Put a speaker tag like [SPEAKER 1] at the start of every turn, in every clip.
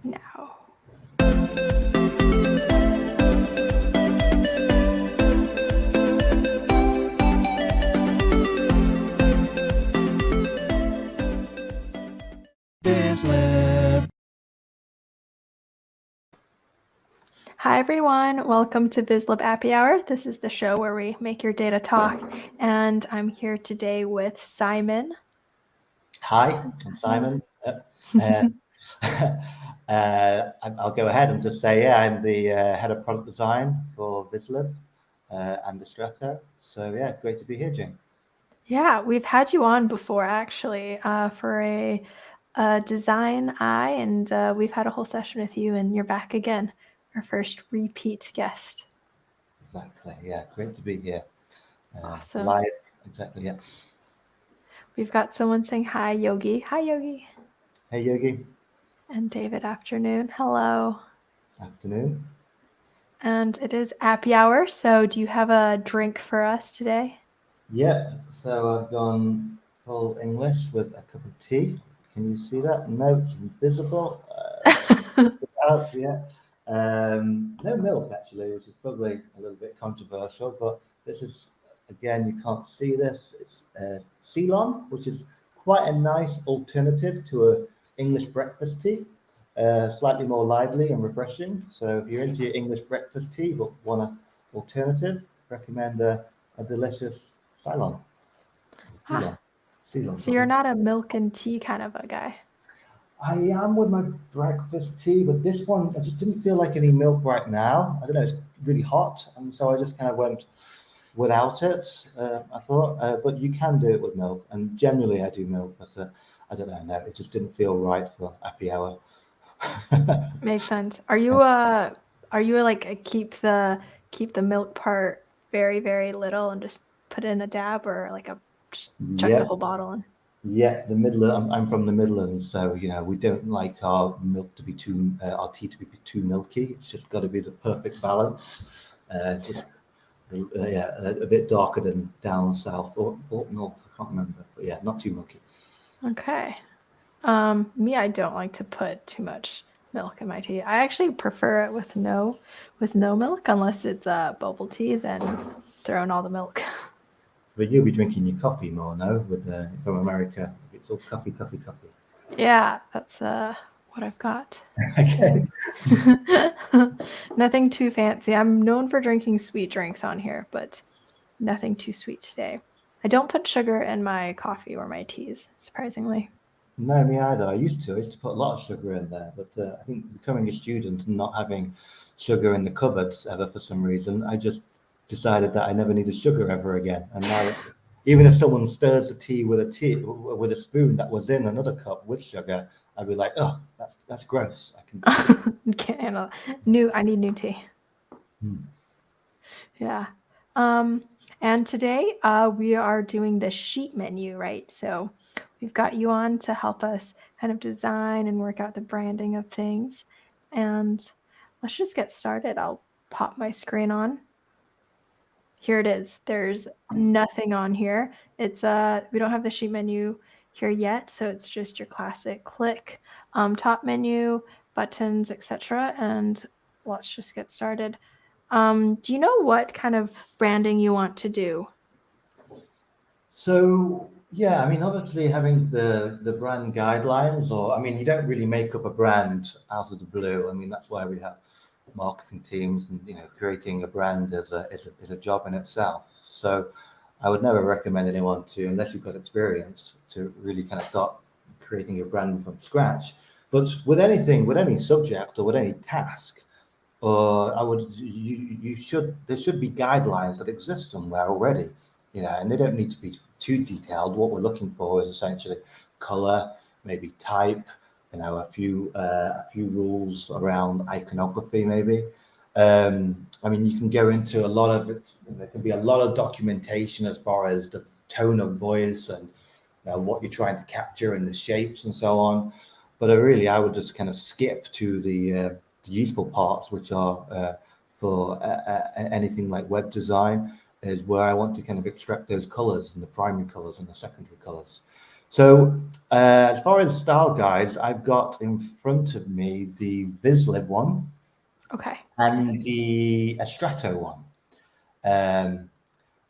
[SPEAKER 1] now.
[SPEAKER 2] Vizlib.
[SPEAKER 1] Hi everyone, welcome to Vizlib Appy Hour. This is the show where we make your data talk, and I'm here today with Simon.
[SPEAKER 3] Hi, I'm Simon. I'll go ahead and just say, I'm the head of product design for Vizlib and Strato. So yeah, great to be here, Jane.
[SPEAKER 1] Yeah, we've had you on before actually for a design eye, and we've had a whole session with you, and you're back again, our first repeat guest.
[SPEAKER 3] Exactly, yeah, great to be here.
[SPEAKER 1] Awesome.
[SPEAKER 3] Live, exactly, yeah.
[SPEAKER 1] We've got someone saying hi, Yogi. Hi, Yogi.
[SPEAKER 3] Hey, Yogi.
[SPEAKER 1] And David, afternoon. Hello.
[SPEAKER 3] Afternoon.
[SPEAKER 1] And it is Appy Hour, so do you have a drink for us today?
[SPEAKER 3] Yep, so I've gone full English with a cup of tea. Can you see that? No, it's invisible. Yeah. No milk, actually, which is probably a little bit controversial, but this is, again, you can't see this. It's Ceylon, which is quite a nice alternative to an English breakfast tea, slightly more lively and refreshing. So if you're into your English breakfast tea but want an alternative, recommend a delicious Ceylon. Ceylon.
[SPEAKER 1] So you're not a milk and tea kind of a guy?
[SPEAKER 3] I am with my breakfast tea, but this one, I just didn't feel like any milk right now. I don't know, it's really hot, and so I just kind of went without it, I thought. But you can do it with milk, and generally I do milk, but I don't know, no, it just didn't feel right for happy hour.
[SPEAKER 1] Makes sense. Are you like a keep the milk part very, very little and just put in a dab, or like a just chuck the whole bottle in?
[SPEAKER 3] Yeah, the Midland. I'm from the Midlands, so we don't like our milk to be our tea to be too milky. It's just got to be the perfect balance. A bit darker than down south or north. I can't remember, but yeah, not too milky.
[SPEAKER 1] Okay. Me, I don't like to put too much milk in my tea. I actually prefer it with no milk, unless it's bubble tea. Then throw in all the milk.
[SPEAKER 3] But you'll be drinking your coffee more, no? From America, it's all coffee.
[SPEAKER 1] Yeah, that's what I've got.
[SPEAKER 3] Okay.
[SPEAKER 1] Nothing too fancy. I'm known for drinking sweet drinks on here, but nothing too sweet today. I don't put sugar in my coffee or my teas, surprisingly.
[SPEAKER 3] No, me either. I used to put a lot of sugar in there, but I think becoming a student and not having sugar in the cupboards ever for some reason, I just decided that I never needed sugar ever again. And now, even if someone stirs the tea with a spoon that was in another cup with sugar, I'd be like, oh, that's gross.
[SPEAKER 1] Can't handle I need new tea. Yeah. And today we are doing the sheet menu, right? So we've got you on to help us kind of design and work out the branding of things. And let's just get started. I'll pop my screen on. Here it is. There's nothing on here. It's we don't have the sheet menu here yet, so it's just your classic click, top menu, buttons, etc. And let's just get started. Do you know what kind of branding you want to do?
[SPEAKER 3] So yeah, I mean, obviously having the brand guidelines, you don't really make up a brand out of the blue. I mean, that's why we have marketing teams, and creating a brand is a job in itself. So I would never recommend anyone to, unless you've got experience, to really kind of start creating a brand from scratch. But with any subject or with any task, there should be guidelines that exist somewhere already, and they don't need to be too detailed. What we're looking for is essentially color, maybe type, a few rules around iconography, maybe. I mean, you can go into a lot of it. There can be a lot of documentation as far as the tone of voice and what you're trying to capture and the shapes and so on. But I would just kind of skip to the useful parts, which are for anything like web design, is where I want to kind of extract those colors and the primary colors and the secondary colors. So as far as style guides, I've got in front of me the Vizlib one.
[SPEAKER 1] Okay.
[SPEAKER 3] And the Strato one.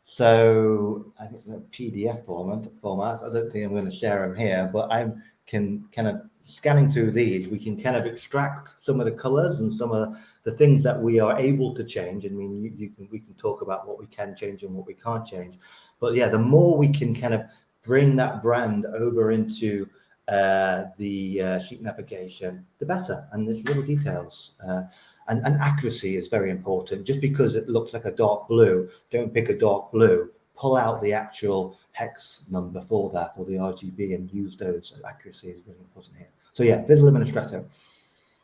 [SPEAKER 3] So I think the PDF formats, I don't think I'm going to share them here, but I can kind of scanning through these, we can kind of extract some of the colors and some of the things that we are able to change. I mean, we can talk about what we can change and what we can't change. But yeah, the more we can kind of bring that brand over into the sheet navigation, the better. And there's little details. And accuracy is very important. Just because it looks like a dark blue, don't pick a dark blue. Pull out the actual hex number for that, or the RGB, and use those. Accuracy is really important here. So yeah, Vizlib and Strato.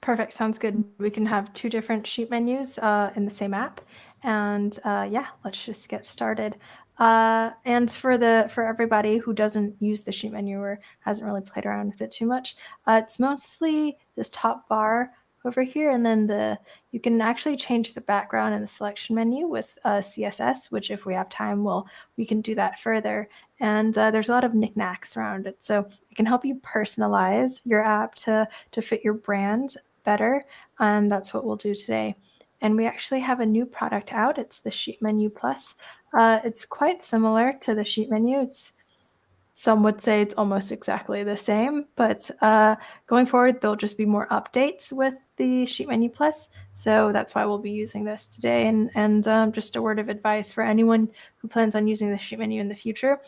[SPEAKER 1] Perfect. Sounds good. We can have 2 different sheet menus in the same app. And yeah, let's just get started. And for everybody who doesn't use the sheet menu or hasn't really played around with it too much, it's mostly this top bar over here, and then you can actually change the background in the selection menu with CSS, which if we have time, we can do that further. And there's a lot of knickknacks around it, so it can help you personalize your app to fit your brand better, and that's what we'll do today. And we actually have a new product out. It's the Sheet Menu Plus. It's quite similar to the sheet menu. Some would say it's almost exactly the same, but going forward, there'll just be more updates with the Sheet Menu Plus. So that's why we'll be using this today. And just a word of advice for anyone who plans on using the sheet menu in the future,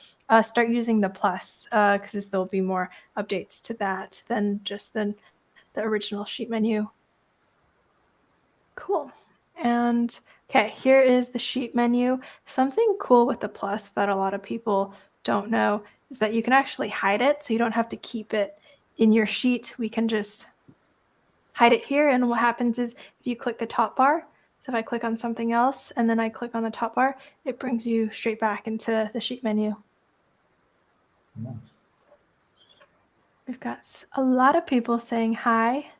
[SPEAKER 1] start using the Plus, because there'll be more updates to that than just the original sheet menu. Cool. And okay, here is the sheet menu. Something cool with the Plus that a lot of people don't know is that you can actually hide it, so you don't have to keep it in your sheet. We can just hide it here, and what happens is if you click the top bar, so if I click on something else and then I click on the top bar, it brings you straight back into the sheet menu.
[SPEAKER 3] Nice.
[SPEAKER 1] We've got a lot of people saying hi.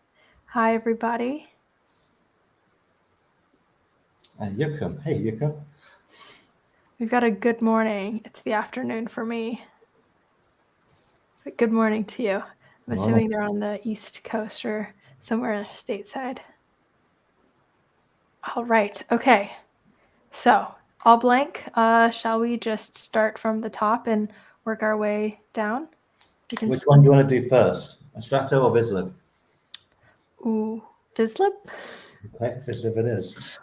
[SPEAKER 1] Hi, everybody.
[SPEAKER 3] And Yukum. Hey, Yukum.
[SPEAKER 1] We've got a good morning. It's the afternoon for me. But good morning to you. I'm assuming they're on the East Coast or somewhere stateside. All right. Okay. So all blank. Shall we just start from the top and work our way down?
[SPEAKER 3] Which one do you want to do first? Strato or Vizlib?
[SPEAKER 1] Ooh, Vizlib?
[SPEAKER 3] Okay, Vizlib it is.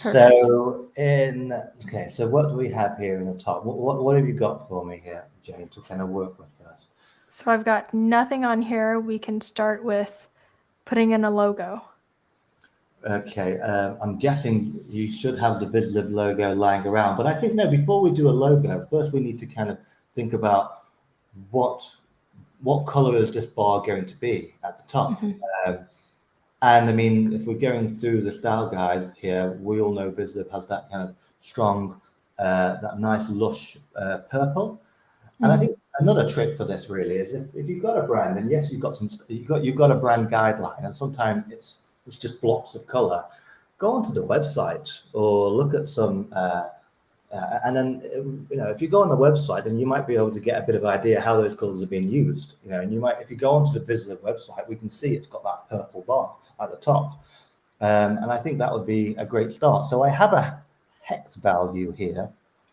[SPEAKER 1] Perfect.
[SPEAKER 3] So what do we have here in the top? What have you got for me here, Jane, to kind of work with first?
[SPEAKER 1] So I've got nothing on here. We can start with putting in a logo.
[SPEAKER 3] Okay, I'm guessing you should have the Vizlib logo lying around, but I think no, before we do a logo, first we need to kind of think about what color is this bar going to be at the top. And I mean, if we're going through the style guides here, we all know Vizlib has that kind of strong, that nice lush purple. And I think another trick for this really is if you've got a brand, and yes, you've got a brand guideline, and sometimes it's just blocks of color. Go onto the website or look at some, and then if you go on the website, then you might be able to get a bit of idea how those colors are being used. And you might, if you go onto the Vizlib website, we can see it's got that purple bar at the top, and I think that would be a great start. So I have a hex value here,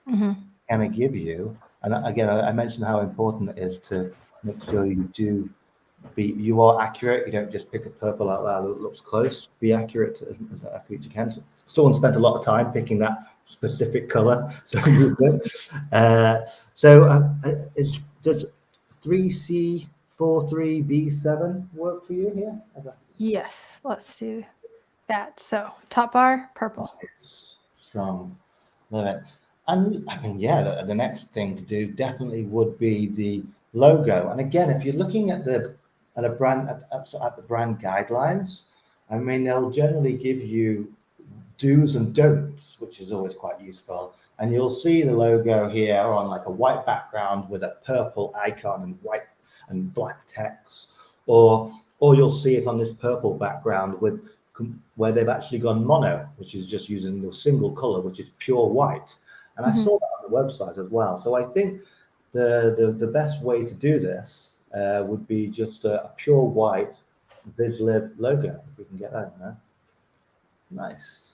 [SPEAKER 3] and I give you. And again, I mentioned how important it is to make sure you are accurate. You don't just pick a purple out there that looks close. Be accurate as accurate as you can. Someone spent a lot of time picking that specific color. So is does 3C43B7 work for you here?
[SPEAKER 1] Yes, let's do that. So top bar, purple.
[SPEAKER 3] Nice. Strong. Love it. And I mean, yeah, the next thing to do definitely would be the logo. And again, if you're looking at the brand guidelines, I mean, they'll generally give you do's and don'ts, which is always quite useful. And you'll see the logo here on like a white background with a purple icon and white and black text, or you'll see it on this purple background where they've actually gone mono, which is just using the single color, which is pure white. And I saw that on the website as well. So I think the best way to do this would be just a pure white Vizlib logo. If we can get that in there. Nice.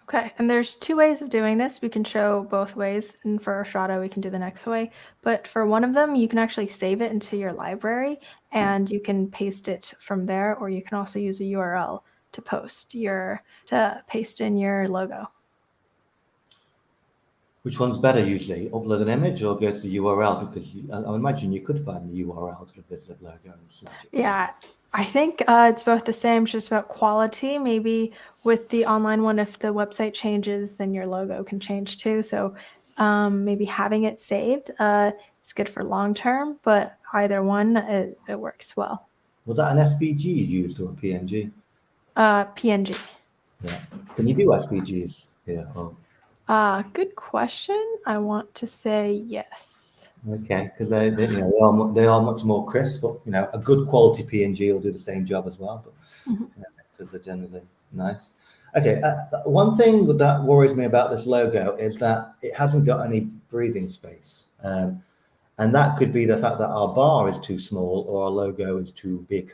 [SPEAKER 1] Okay, and there's two ways of doing this. We can show both ways, and for Strata, we can do the next way. But for one of them, you can actually save it into your library, and you can paste it from there, or you can also use a URL to paste in your logo.
[SPEAKER 3] Which one's better usually? Upload an image or go to the URL? Because I imagine you could find the URL to the Vizlib logo and select it.
[SPEAKER 1] Yeah, I think it's both the same, just about quality. Maybe with the online one, if the website changes, then your logo can change too. So maybe having it saved is good for long term, but either one, it works well.
[SPEAKER 3] Was that an SVG you used or a PNG?
[SPEAKER 1] PNG.
[SPEAKER 3] Yeah. Can you do SVGs here? Oh.
[SPEAKER 1] Good question. I want to say yes.
[SPEAKER 3] Okay, because they are much more crisp, but a good quality PNG will do the same job as well. But so they're generally nice. Okay, one thing that worries me about this logo is that it hasn't got any breathing space, and that could be the fact that our bar is too small or our logo is too big.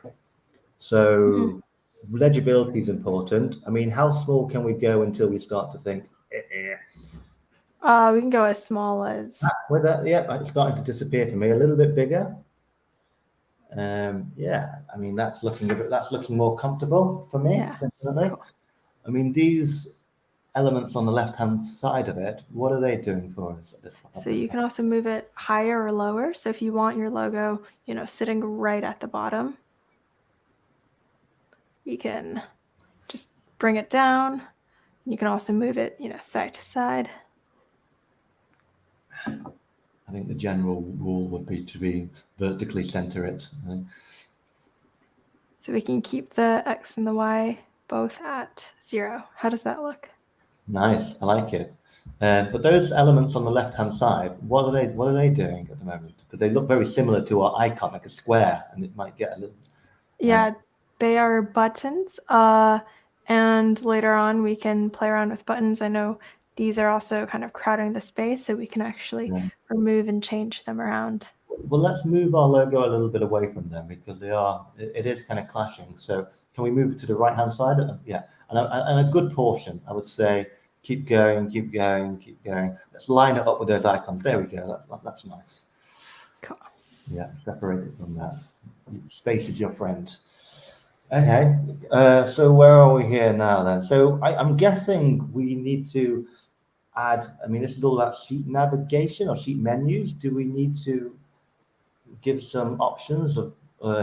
[SPEAKER 3] So legibility is important. I mean, how small can we go until we start to think?
[SPEAKER 1] We can go as small as.
[SPEAKER 3] With that, yeah, it's starting to disappear for me. A little bit bigger. Yeah, I mean that's looking more comfortable for me.
[SPEAKER 1] Yeah,
[SPEAKER 3] definitely.
[SPEAKER 1] cool.
[SPEAKER 3] I mean these elements on the left-hand side of it, what are they doing for us at this point?
[SPEAKER 1] So you can also move it higher or lower. So if you want your logo, sitting right at the bottom, you can just bring it down. You can also move it, side to side.
[SPEAKER 3] I think the general rule would be to be vertically center it.
[SPEAKER 1] So we can keep the X and the Y both at 0. How does that look?
[SPEAKER 3] Nice, I like it. But those elements on the left-hand side, what are they doing at the moment? Because they look very similar to our icon, like a square, and it might get a little.
[SPEAKER 1] Yeah, they are buttons. And later on, we can play around with buttons. I know these are also kind of crowding the space, so we can actually remove and change them around.
[SPEAKER 3] Well, let's move our logo a little bit away from them because it is kind of clashing. So can we move it to the right-hand side? Yeah, and a good portion, I would say, keep going, keep going, keep going. Let's line it up with those icons. There we go. That's nice.
[SPEAKER 1] Cool.
[SPEAKER 3] Yeah, separate it from that. Space is your friend. Okay, so where are we here now then? So I'm guessing we need to add, I mean, this is all about sheet navigation or sheet menus. Do we need to give some options of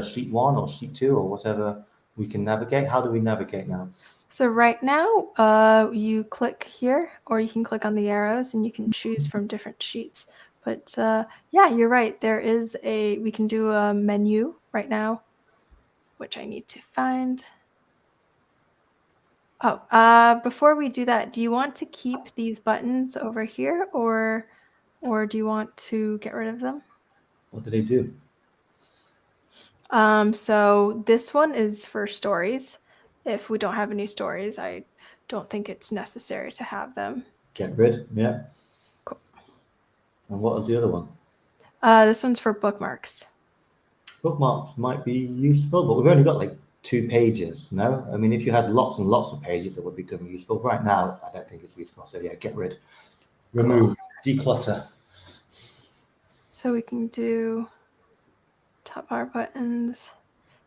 [SPEAKER 3] sheet 1 or sheet 2 or whatever we can navigate? How do we navigate now?
[SPEAKER 1] So right now, you click here, or you can click on the arrows and you can choose from different sheets. But yeah, you're right. We can do a menu right now, which I need to find. Oh, before we do that, do you want to keep these buttons over here, or do you want to get rid of them?
[SPEAKER 3] What do they do?
[SPEAKER 1] So this one is for stories. If we don't have any stories, I don't think it's necessary to have them.
[SPEAKER 3] Get rid, yeah.
[SPEAKER 1] Cool.
[SPEAKER 3] And what was the other one?
[SPEAKER 1] This one's for bookmarks.
[SPEAKER 3] Bookmarks might be useful, but we've only got like 2 pages, no? I mean, if you had lots and lots of pages, it would become useful. Right now, I don't think it's useful. So yeah, get rid, remove, declutter.
[SPEAKER 1] So we can do top bar buttons.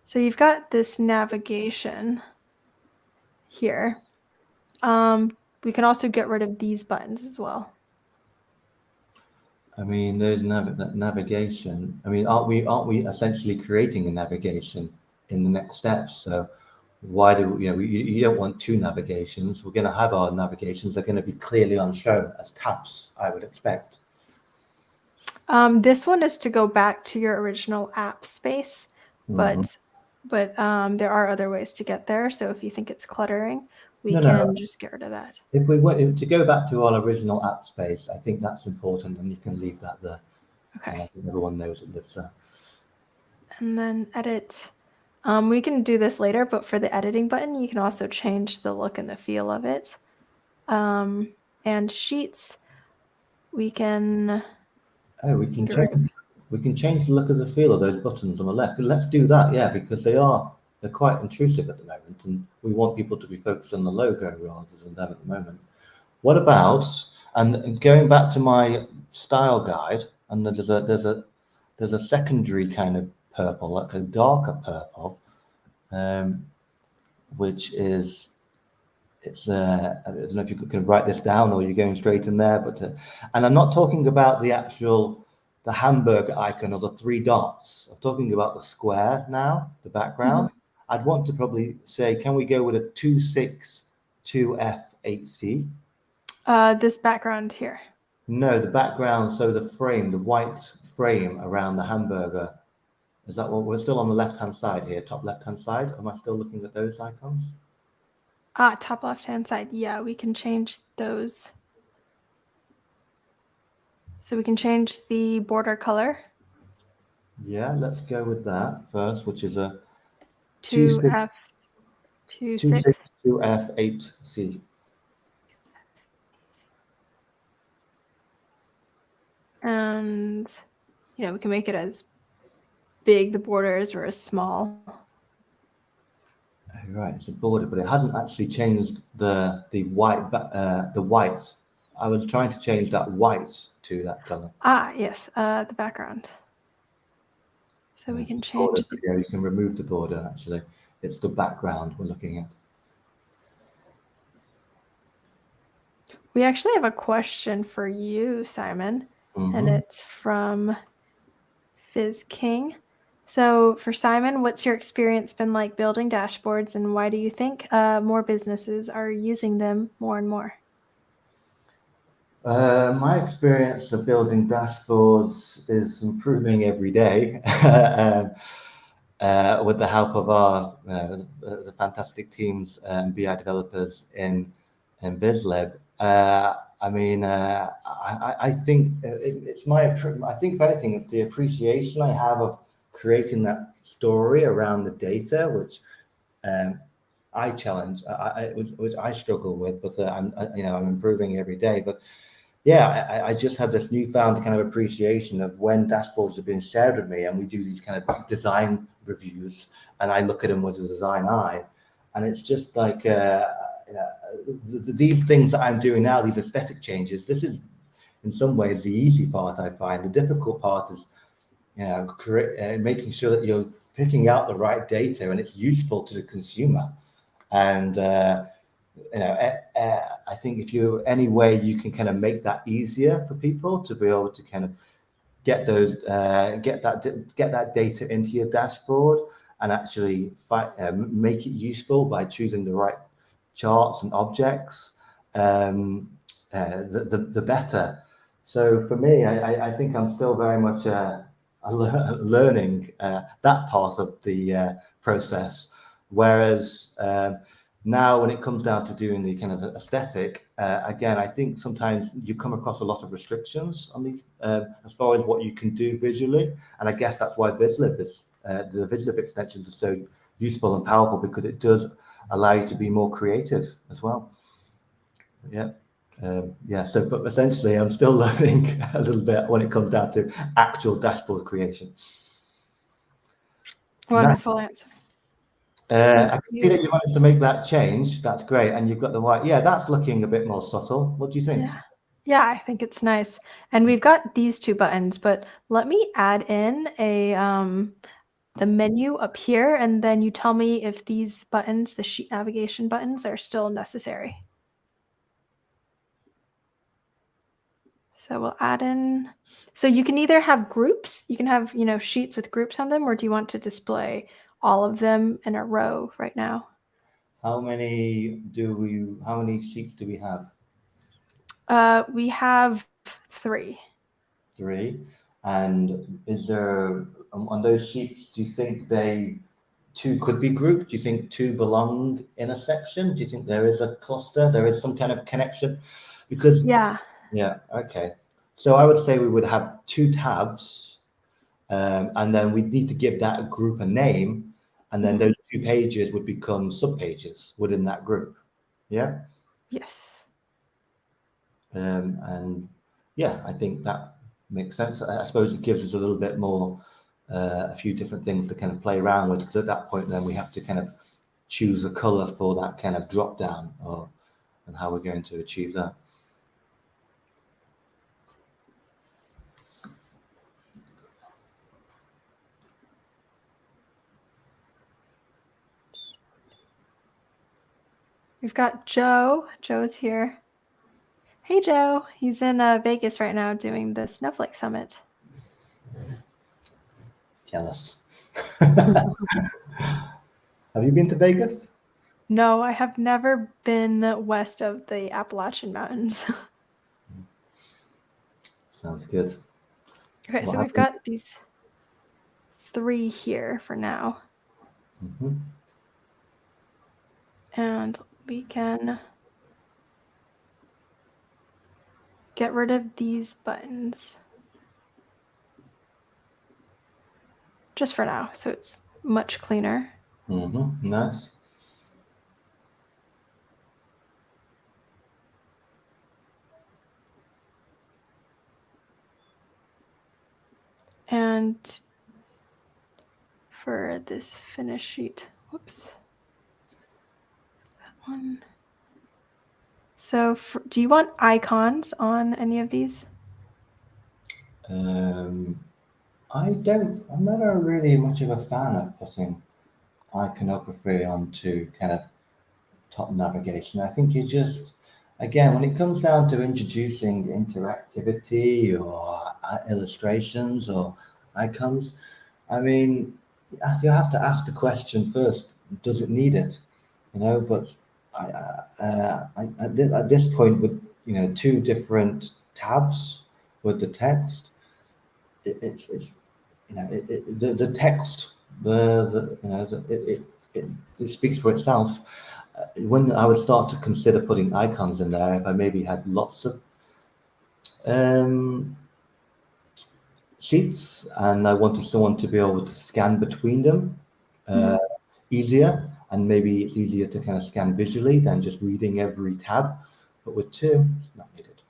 [SPEAKER 1] So you've got this navigation here. We can also get rid of these buttons as well.
[SPEAKER 3] I mean, the navigation. I mean, aren't we essentially creating a navigation in the next steps? So why do you don't want 2 navigations? We're going to have our navigations. They're going to be clearly on show as tabs, I would expect.
[SPEAKER 1] This one is to go back to your original app space, but there are other ways to get there. So if you think it's cluttering, we can just get rid of that.
[SPEAKER 3] If we were to go back to our original app space, I think that's important, and you can leave that there.
[SPEAKER 1] Okay.
[SPEAKER 3] I think everyone knows it lives there.
[SPEAKER 1] And then edit. We can do this later, but for the editing button, you can also change the look and the feel of it. And sheets, we can
[SPEAKER 3] Oh,
[SPEAKER 1] group.
[SPEAKER 3] we can change the look of the feel of those buttons on the left. Let's do that, yeah, because they're quite intrusive at the moment, and we want people to be focused on the logo rather than them at the moment. What about, and going back to my style guide, and there's a secondary kind of purple, that's a darker purple, which is I don't know if you can write this down or you're going straight in there, but and I'm not talking about the hamburger icon or the three dots. I'm talking about the square now, the background.
[SPEAKER 1] Mhm.
[SPEAKER 3] I'd want to probably say, can we go with a 262F8C?
[SPEAKER 1] This background here.
[SPEAKER 3] No, the background, so the frame, the white frame around the hamburger. Is that what we're still on the left-hand side here, top left-hand side? Am I still looking at those icons?
[SPEAKER 1] Top left-hand side. Yeah, we can change those. So we can change the border color
[SPEAKER 3] Yeah, let's go with that first, which is a
[SPEAKER 1] to F26.
[SPEAKER 3] 262F8C.
[SPEAKER 1] And, we can make it as big the borders or as small.
[SPEAKER 3] Right, it's a border, but it hasn't actually changed the white. The white. I was trying to change that white to that color.
[SPEAKER 1] Yes, the background. So we can
[SPEAKER 3] Border.
[SPEAKER 1] change the.
[SPEAKER 3] Yeah, you can remove the border. Actually, it's the background we're looking at.
[SPEAKER 1] We actually have a question for you, Simon, and
[SPEAKER 3] Mm-hmm.
[SPEAKER 1] it's from Fizz King. So, for Simon, what's your experience been like building dashboards, and why do you think more businesses are using them more and more?
[SPEAKER 3] My experience of building dashboards is improving every day. With the help of our the fantastic teams and BI developers in Vizlib. I mean, I think it's I think if anything, it's the appreciation I have of creating that story around the data, which I challenge, which I struggle with, but I'm improving every day. But yeah, I just have this newfound kind of appreciation of when dashboards are being shared with me, and we do these kind of design reviews, and I look at them with a design eye, and it's just like these things that I'm doing now, these aesthetic changes. This is, in some ways, the easy part. I find the difficult part is, making sure that you're picking out the right data and it's useful to the consumer, and I think if you any way you can kind of make that easier for people to be able to kind of get those get that data into your dashboard and actually make it useful by choosing the right charts and objects, the better. So for me, I think I'm still very much learning that part of the process, whereas now, when it comes down to doing the kind of aesthetic, again, I think sometimes you come across a lot of restrictions on these as far as what you can do visually. And I guess that's why Vizlib is the Vizlib extensions are so useful and powerful, because it does allow you to be more creative as well. Yeah. So, but essentially, I'm still learning a little bit when it comes down to actual dashboard creation.
[SPEAKER 1] Wonderful answer.
[SPEAKER 3] I can see that you wanted to make that change. That's great. And you've got the white. Yeah, that's looking a bit more subtle. What do you think?
[SPEAKER 1] Yeah, I think it's nice. And we've got these two buttons, but let me add in the menu up here, and then you tell me if these buttons, the sheet navigation buttons, are still necessary. So we'll add in. So you can either have groups, you can have, sheets with groups on them, or do you want to display all of them in a row right now?
[SPEAKER 3] How many sheets do we have?
[SPEAKER 1] We have 3.
[SPEAKER 3] 3. And is there on those sheets? Do you think two could be grouped? Do you think 2 belong in a section? Do you think there is a cluster? There is some kind of connection? Because
[SPEAKER 1] Yeah.
[SPEAKER 3] Okay. So I would say we would have 2 tabs, and then we'd need to give that group a name, and then those 2 pages would become subpages within that group. Yeah.
[SPEAKER 1] Yes.
[SPEAKER 3] And yeah, I think that Makes sense. I suppose it gives us a little bit more, a few different things to kind of play around with, because at that point then we have to kind of choose a color for that kind of drop down, and how we're going to achieve that.
[SPEAKER 1] We've got Joe. Joe's here. Hey, Joe. He's in Vegas right now doing the Snowflake Summit.
[SPEAKER 3] Jealous. Have you been to Vegas?
[SPEAKER 1] No, I have never been west of the Appalachian Mountains.
[SPEAKER 3] Sounds good.
[SPEAKER 1] Okay,
[SPEAKER 3] What
[SPEAKER 1] so we've
[SPEAKER 3] happened?
[SPEAKER 1] got these 3 here for now.
[SPEAKER 3] Mm-hmm.
[SPEAKER 1] And we can get rid of these buttons. Just for now, so it's much cleaner.
[SPEAKER 3] Mm-hmm. Nice.
[SPEAKER 1] And for this finish sheet, whoops, that one. So do you want icons on any of these?
[SPEAKER 3] I'm never really much of a fan of putting iconography onto kind of top navigation. I think you just, again, when it comes down to introducing interactivity or illustrations or icons, I mean, you have to ask the question first: does it need it? But at this point, with 2 different tabs with the text, it's the text, it speaks for itself. When I would start to consider putting icons in there, if I maybe had lots of um, sheets and I wanted someone to be able to scan between them easier, and maybe it's easier to kind of scan visually than just reading every tab. But with 2, it's not needed.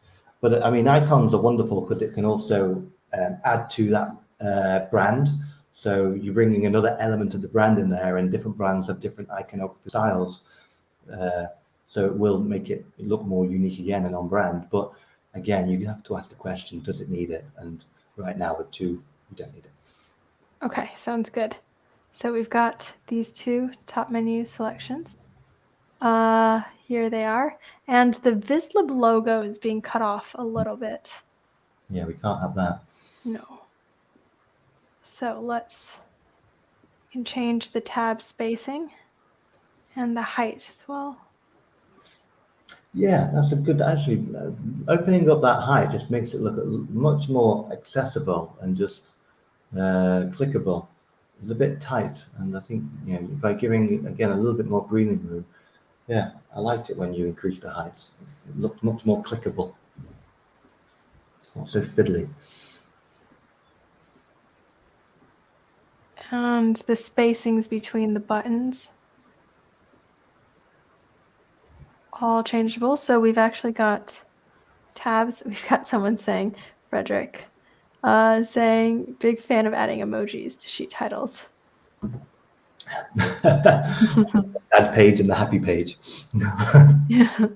[SPEAKER 3] But I mean, icons are wonderful because it can also add to that brand. So you're bringing another element of the brand in there, and different brands have different iconography styles. So it will make it look more unique again and on brand. But again, you have to ask the question: does it need it? And right now, with 2, you don't need it.
[SPEAKER 1] Okay, sounds good. So we've got these 2 top menu selections. Here they are. And the Vizlib logo is being cut off a little bit.
[SPEAKER 3] Yeah, we can't have that.
[SPEAKER 1] No. So we can change the tab spacing and the height as well.
[SPEAKER 3] Yeah, that's a good, actually, opening up that height just makes it look much more accessible and just clickable. It's a bit tight, and I think, by giving, again, a little bit more breathing room, yeah, I liked it when you increased the height. It looked much more clickable. Not so fiddly.
[SPEAKER 1] And the spacings between the buttons, all changeable. So we've actually got tabs. We've got someone saying, Frederick, saying, big fan of adding emojis to sheet titles.
[SPEAKER 3] Sad page and the happy page.
[SPEAKER 1] Yeah.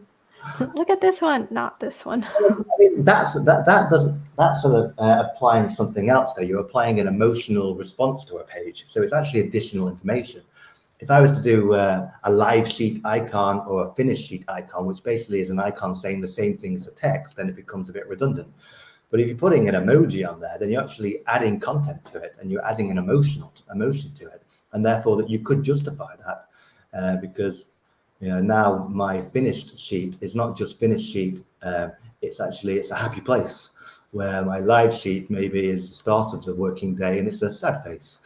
[SPEAKER 1] Look at this one, not this one.
[SPEAKER 3] I mean, that's sort of applying something else there. You're applying an emotional response to a page, so it's actually additional information. If I was to do a live sheet icon or a finished sheet icon, which basically is an icon saying the same thing as a text, then it becomes a bit redundant. But if you're putting an emoji on there, then you're actually adding content to it, and you're adding an emotion to it, and therefore that you could justify that because now my finished sheet is not just finished sheet. It's a happy place, where my live sheet maybe is the start of the working day and it's a sad face.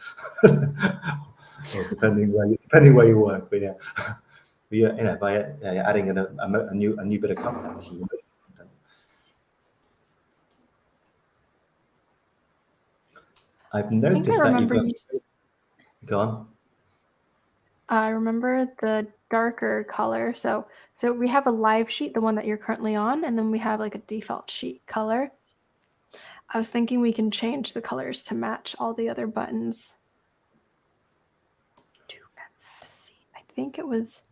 [SPEAKER 3] Or depending where you work, but yeah, by adding a new bit of content. I've noticed that you've got. Go on.
[SPEAKER 1] I remember the darker color. So we have a live sheet, the one that you're currently on, and then we have like a default sheet color. I was thinking we can change the colors to match all the other buttons. I think it was,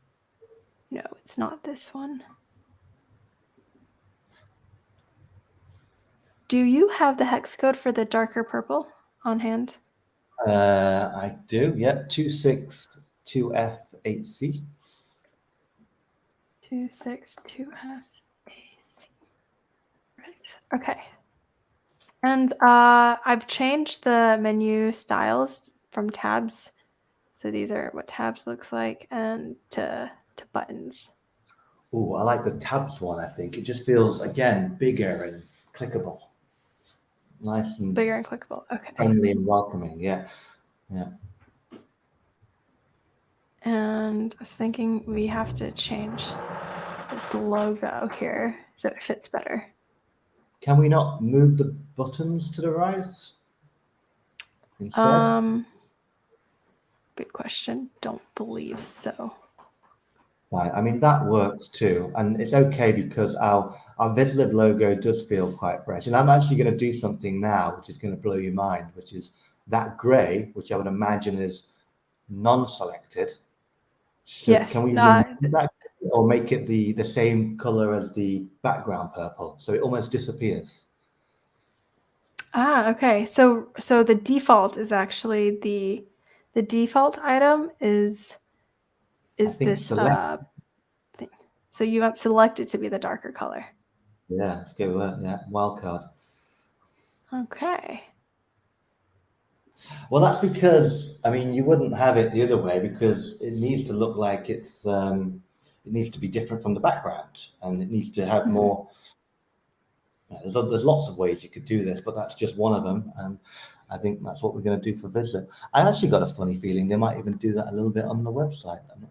[SPEAKER 1] no, it's not this one. Do you have the hex code for the darker purple on hand?
[SPEAKER 3] I do, yeah, 262F8C.
[SPEAKER 1] 262F8C. Right. Okay. And I've changed the menu styles from tabs. So these are what tabs looks like, and to buttons.
[SPEAKER 3] Oh, I like the tabs one, I think. It just feels, again, bigger and clickable. Nice and
[SPEAKER 1] Bigger and clickable. Okay.
[SPEAKER 3] friendly and welcoming, yeah. Yeah.
[SPEAKER 1] And I was thinking we have to change this logo here so it fits better.
[SPEAKER 3] Can we not move the buttons to the right instead?
[SPEAKER 1] Good question. Don't believe so.
[SPEAKER 3] Right, I mean, that works too. And it's okay because our Vizlib logo does feel quite fresh. And I'm actually going to do something now, which is going to blow your mind, which is that gray, which I would imagine is non-selected.
[SPEAKER 1] Yes.
[SPEAKER 3] Can we remove that or make it the same color as the background purple? So it almost disappears.
[SPEAKER 1] Okay. So the default is actually the default item is this
[SPEAKER 3] select.
[SPEAKER 1] thing. So you want select it to be the darker color.
[SPEAKER 3] Yeah, let's go yeah, wildcard.
[SPEAKER 1] Okay.
[SPEAKER 3] Well, that's because, I mean, you wouldn't have it the other way because it needs to look like it needs to be different from the background, and it needs to have more. There's lots of ways you could do this, but that's just one of them. And I think that's what we're going to do for Vizlib. I actually got a funny feeling they might even do that a little bit on the website. I'm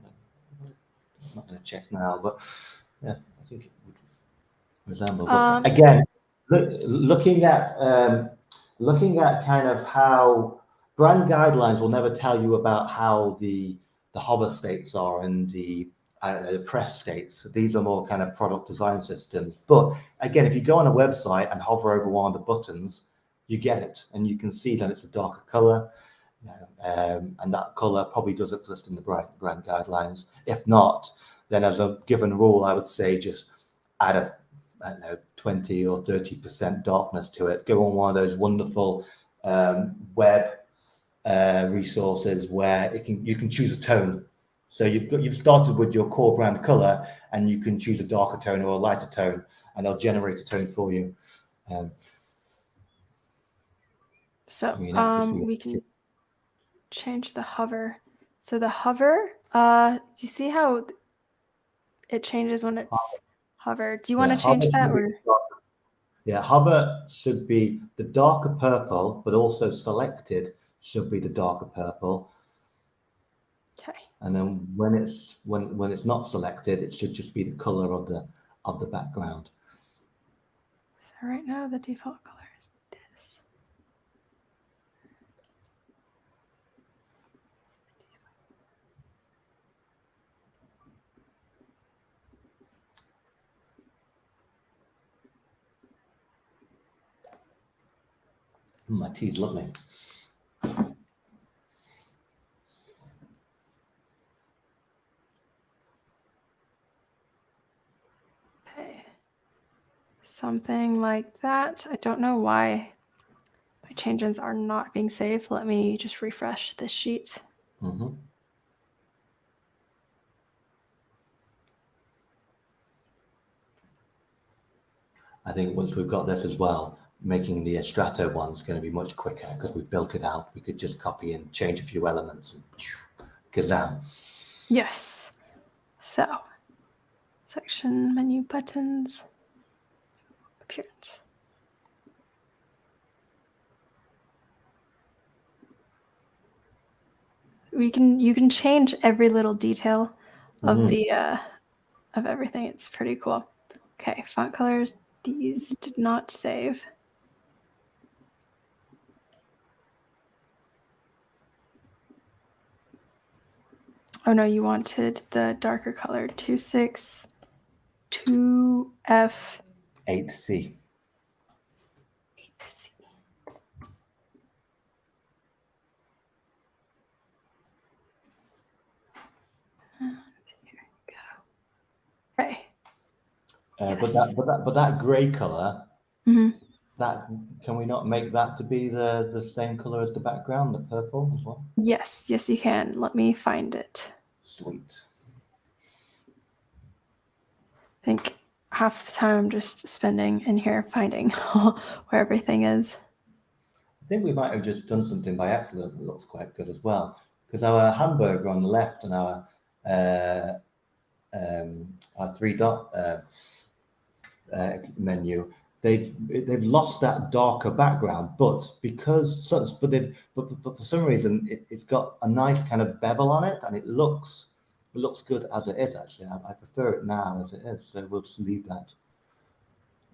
[SPEAKER 3] not going to check now, but yeah, I think it would resemble. But again, looking at kind of how brand guidelines will never tell you about how the hover states are and the press states. These are more kind of product design systems. But again, if you go on a website and hover over one of the buttons, you get it, and you can see that it's a darker color. And that color probably does exist in the brand guidelines. If not, then as a given rule, I would say just add a, I don't know, 20 or 30% darkness to it. Go on one of those wonderful web resources where you can choose a tone. So you've started with your core brand color, and you can choose a darker tone or a lighter tone, and they'll generate a tone for you.
[SPEAKER 1] We can change the hover. So the hover, do you see how it changes when it's hover? Do you want to change that?
[SPEAKER 3] Yeah, hover should be the darker purple, but also selected should be the darker purple.
[SPEAKER 1] Okay.
[SPEAKER 3] And then when it's not selected, it should just be the color of the background.
[SPEAKER 1] So right now the default color is this.
[SPEAKER 3] My tea's lovely.
[SPEAKER 1] Okay. Something like that. I don't know why my changes are not being saved. Let me just refresh this sheet.
[SPEAKER 3] Mm-hmm. I think once we've got this as well, making the Strato one's going to be much quicker because we've built it out. We could just copy and change a few elements and kazam.
[SPEAKER 1] Yes. So, section, menu, buttons, appearance. You can change every little detail of the of everything. It's pretty cool. Okay, font colors. These did not save. Oh no, you wanted the darker color. 262F8C.
[SPEAKER 3] 8C.
[SPEAKER 1] And here we go. Okay.
[SPEAKER 3] But
[SPEAKER 1] Yes.
[SPEAKER 3] that grey color,
[SPEAKER 1] Mhm.
[SPEAKER 3] that can we not make that to be the same color as the background, the purple as well?
[SPEAKER 1] Yes, yes, you can. Let me find it.
[SPEAKER 3] Sweet.
[SPEAKER 1] I think half the time I'm just spending in here finding where everything is.
[SPEAKER 3] I think we might have just done something by accident that looks quite good as well, because our hamburger on the left and our three dot menu, they've lost that darker background, but for some reason it's got a nice kind of bevel on it, and it looks good as it is. Actually, I prefer it now as it is, so we'll just leave that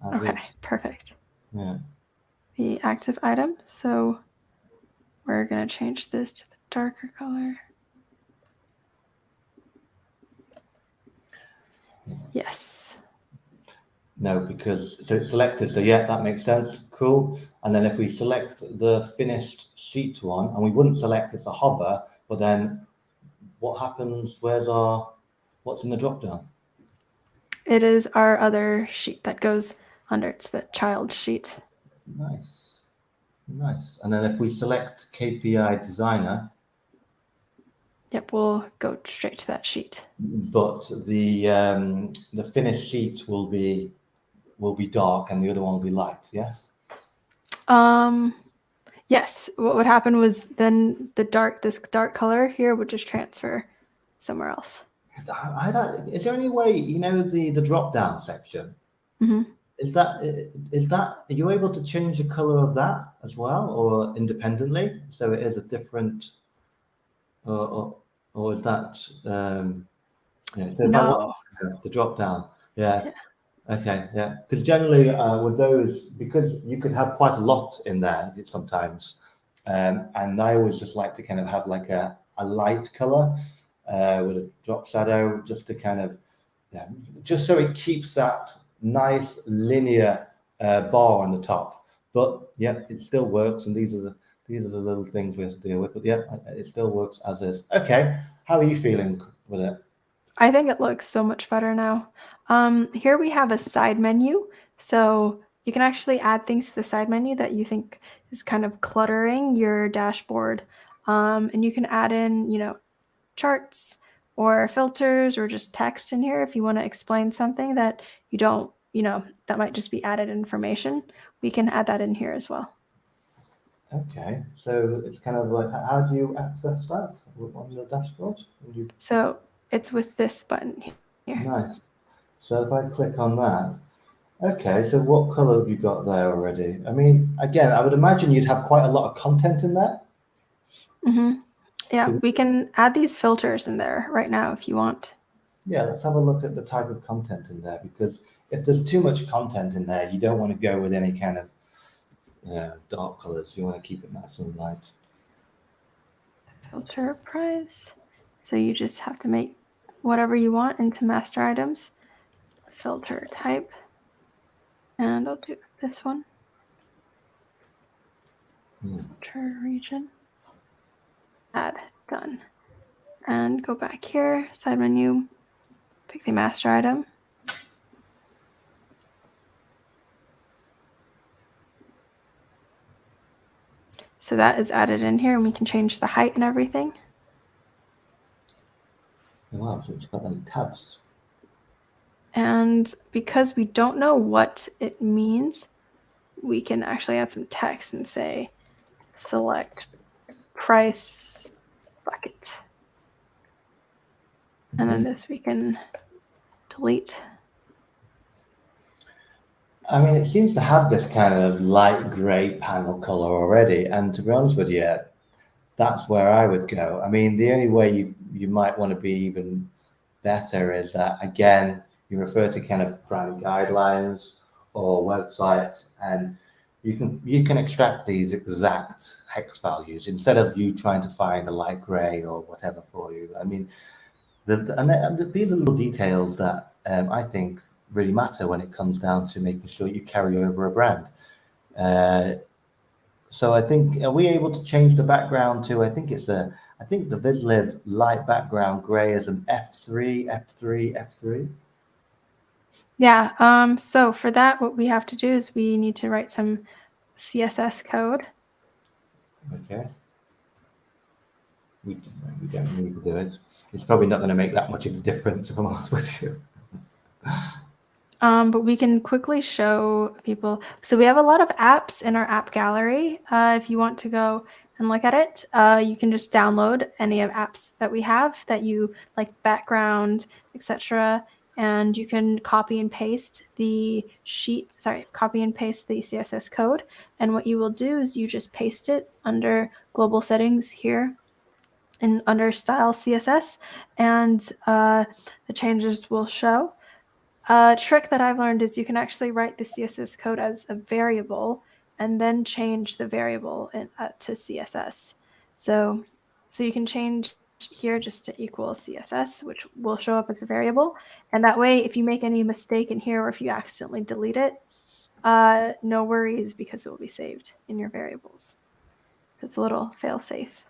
[SPEAKER 3] as
[SPEAKER 1] Okay,
[SPEAKER 3] is.
[SPEAKER 1] perfect.
[SPEAKER 3] Yeah.
[SPEAKER 1] The active item. So we're going to change this to the darker color. Yes.
[SPEAKER 3] No, because so it's selected. So yeah, that makes sense. Cool. And then if we select the finished sheet one, and we wouldn't select it's a hover, but then what happens? What's in the drop down?
[SPEAKER 1] It is our other sheet that goes under. It's the child sheet.
[SPEAKER 3] Nice, nice. And then if we select KPI designer,
[SPEAKER 1] Yep, we'll go straight to that sheet.
[SPEAKER 3] but the finished sheet will be dark and the other one will be light. Yes.
[SPEAKER 1] Yes. What would happen was then this dark color here would just transfer somewhere else.
[SPEAKER 3] Is there any way, the drop down section?
[SPEAKER 1] Mm-hmm.
[SPEAKER 3] Is that are you able to change the color of that as well, or independently? So it is a different, or is that so if I want
[SPEAKER 1] No.
[SPEAKER 3] the drop down, yeah.
[SPEAKER 1] Yeah.
[SPEAKER 3] Okay, yeah, because generally with those, because you could have quite a lot in there sometimes, and I always just like to kind of have like a light color with a drop shadow, just to kind of, just so it keeps that nice linear bar on the top. But yeah, it still works, and these are the little things we have to deal with. But yeah, it still works as is. Okay, how are you feeling with it?
[SPEAKER 1] I think it looks so much better now. Here we have a side menu. So you can actually add things to the side menu that you think is kind of cluttering your dashboard. And you can add in, charts or filters or just text in here if you want to explain something that you don't, that might just be added information. We can add that in here as well.
[SPEAKER 3] Okay, so it's kind of like, how do you access that on the dashboard?
[SPEAKER 1] So it's with this button here.
[SPEAKER 3] Nice. So if I click on that, okay, so what color have you got there already? I mean, again, I would imagine you'd have quite a lot of content in there.
[SPEAKER 1] Mm-hmm. Yeah, we can add these filters in there right now if you want.
[SPEAKER 3] Yeah, let's have a look at the type of content in there, because if there's too much content in there, you don't want to go with any kind of dark colors. You want to keep it nice and light.
[SPEAKER 1] Filter price. So you just have to make whatever you want into master items. Filter type. And I'll do this one. Filter region. Add. Done. And go back here, side menu, pick the master item. So that is added in here, and we can change the height and everything.
[SPEAKER 3] Wow, so it's got like tabs.
[SPEAKER 1] And because we don't know what it means, we can actually add some text and say, select price bucket. And then this we can delete.
[SPEAKER 3] I mean, it seems to have this kind of light gray panel color already. And to be honest with you, that's where I would go. I mean, the only way you might want to be even better is that, again, you refer to kind of brand guidelines or websites, and you can extract these exact hex values instead of you trying to find a light gray or whatever for you. I mean, these are little details that I think really matter when it comes down to making sure you carry over a brand. So I think, are we able to change the background to, I think I think the Vizlib light background gray is an F3, F3, F3.
[SPEAKER 1] Yeah, so for that, what we have to do is we need to write some CSS code.
[SPEAKER 3] Okay. We don't need to do it. It's probably not going to make that much of a difference if I'm honest with you.
[SPEAKER 1] But we can quickly show people. So we have a lot of apps in our app gallery. If you want to go and look at it, you can just download any of apps that we have that you like, background, etc. And you can copy and paste the CSS code. And what you will do is you just paste it under global settings here and under style CSS, and the changes will show. A trick that I've learned is you can actually write the CSS code as a variable and then change the variable to CSS. So you can change here just to equal CSS, which will show up as a variable. And that way, if you make any mistake in here or if you accidentally delete it, no worries, because it will be saved in your variables. So it's a little fail-safe.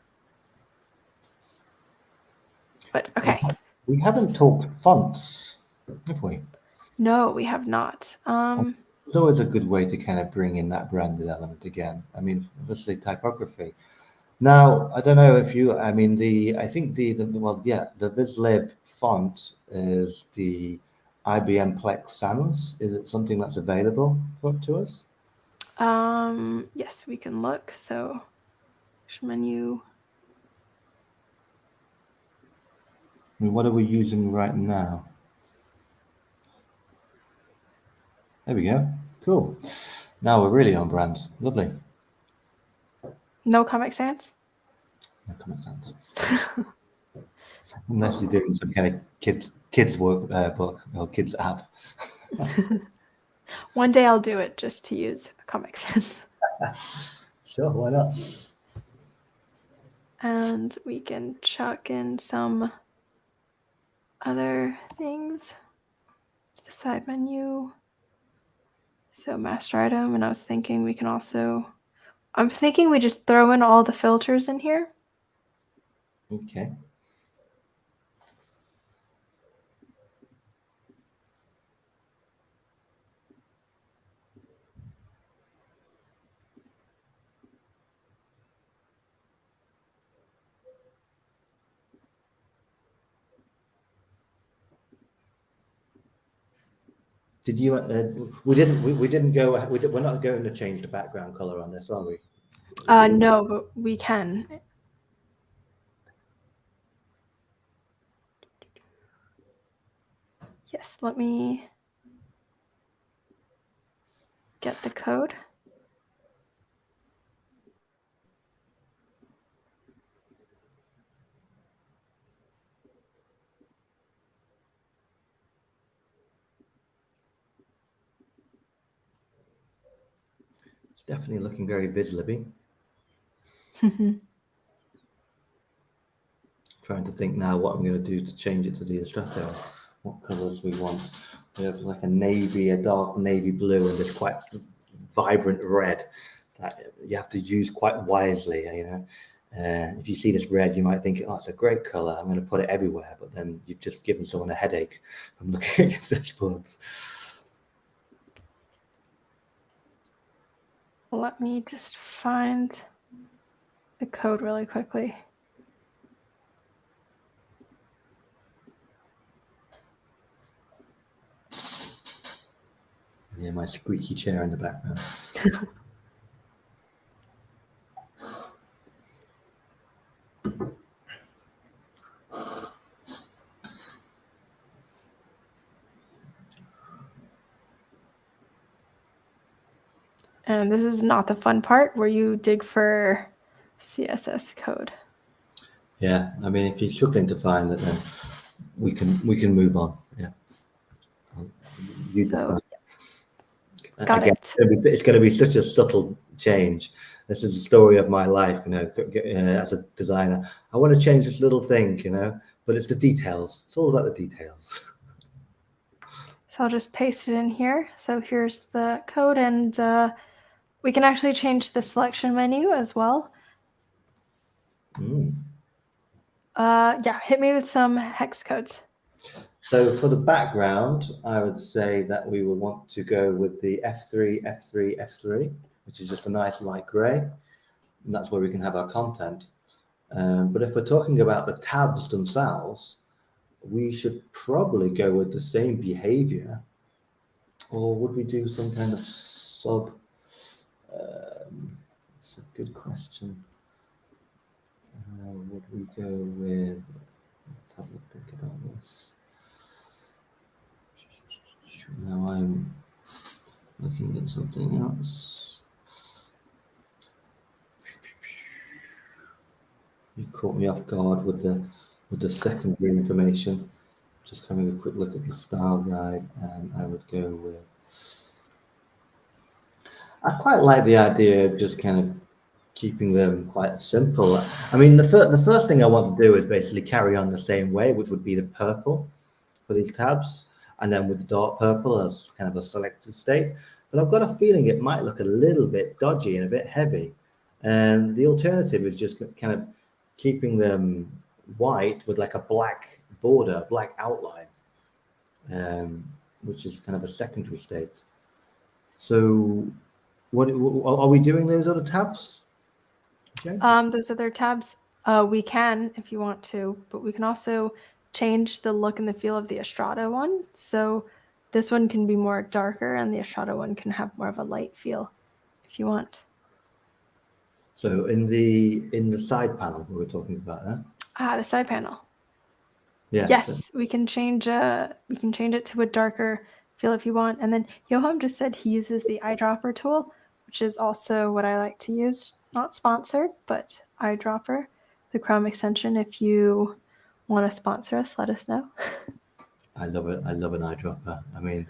[SPEAKER 1] But okay.
[SPEAKER 3] We haven't talked fonts, have we?
[SPEAKER 1] No, we have not.
[SPEAKER 3] It's always a good way to kind of bring in that branded element again. I mean, obviously typography. Now, I don't know if you, I mean, I think the Vizlib font is the IBM Plex Sans. Is it something that's available to us?
[SPEAKER 1] Yes, we can look. So menu.
[SPEAKER 3] I mean, what are we using right now? There we go. Cool. Now we're really on brand. Lovely.
[SPEAKER 1] No Comic Sans?
[SPEAKER 3] No Comic Sans. Unless you're doing some kind of kids work book or kids app.
[SPEAKER 1] One day I'll do it just to use Comic Sans.
[SPEAKER 3] Sure, why not?
[SPEAKER 1] And we can chuck in some other things. The side menu. So master item, and I was thinking we can also, I'm thinking we just throw in all the filters in here.
[SPEAKER 3] Okay. Did you? We didn't go. We're not going to change the background color on this, are we?
[SPEAKER 1] No, but we can. Yes, let me get the code.
[SPEAKER 3] It's definitely looking very Vizlib-y. Trying to think now what I'm going to do to change it to the Illustrator. What colors we want. We have like a navy, a dark navy blue, and this quite vibrant red that you have to use quite wisely. You know, if you see this red, you might think, "Oh, it's a great color. I'm going to put it everywhere," but then you've just given someone a headache from looking at your dashboards.
[SPEAKER 1] Let me just find the code really quickly.
[SPEAKER 3] Yeah, my squeaky chair in the background.
[SPEAKER 1] And this is not the fun part where you dig for CSS code.
[SPEAKER 3] Yeah, I mean, if you're struggling to find it, then we can move on. Yeah.
[SPEAKER 1] So, got
[SPEAKER 3] again,
[SPEAKER 1] it.
[SPEAKER 3] it's going to be such a subtle change. This is the story of my life, you know, as a designer. I want to change this little thing, you know, but it's the details. It's all about the details.
[SPEAKER 1] So I'll just paste it in here. So here's the code, and we can actually change the selection menu as well. Yeah, hit me with some hex codes.
[SPEAKER 3] So for the background, I would say that we will want to go with the F3, F3, F3, which is just a nice light gray. And that's where we can have our content. But if we're talking about the tabs themselves, we should probably go with the same behavior. Or would we do some kind of sub? It's a good question. Would we go with? Let's have a think about this. Now I'm looking at something else. You caught me off guard with the secondary information. Just having a quick look at the style guide, and I would go with. I quite like the idea of just kind of keeping them quite simple. I mean, the first thing I want to do is basically carry on the same way, which would be the purple for these tabs, and then with the dark purple as kind of a selected state. But I've got a feeling it might look a little bit dodgy and a bit heavy. And the alternative is just kind of keeping them white with like a black border, black outline, which is kind of a secondary state. So what are we doing those other tabs? Okay.
[SPEAKER 1] Those other tabs, we can if you want to, but we can also change the look and the feel of the Estrada one. So this one can be more darker and the Estrada one can have more of a light feel if you want.
[SPEAKER 3] So in the side panel we were talking about, huh?
[SPEAKER 1] The side panel.
[SPEAKER 3] Yeah.
[SPEAKER 1] Yes, we can change it to a darker feel if you want. And then Johan just said he uses the eyedropper tool, which is also what I like to use. Not sponsored, but eyedropper, the Chrome extension. If you want to sponsor us, let us know.
[SPEAKER 3] I love it. I love an eyedropper. I mean,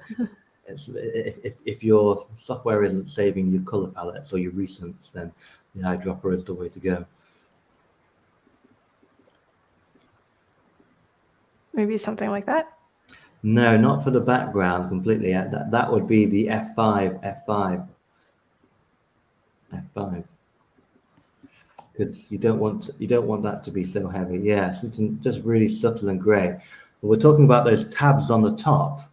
[SPEAKER 3] it's if your software isn't saving your color palettes or your recents, then the eyedropper is the way to go.
[SPEAKER 1] Maybe something like that.
[SPEAKER 3] No, not for the background completely. That would be the F5. Because you don't want that to be so heavy. Yeah, something just really subtle and grey. But we're talking about those tabs on the top.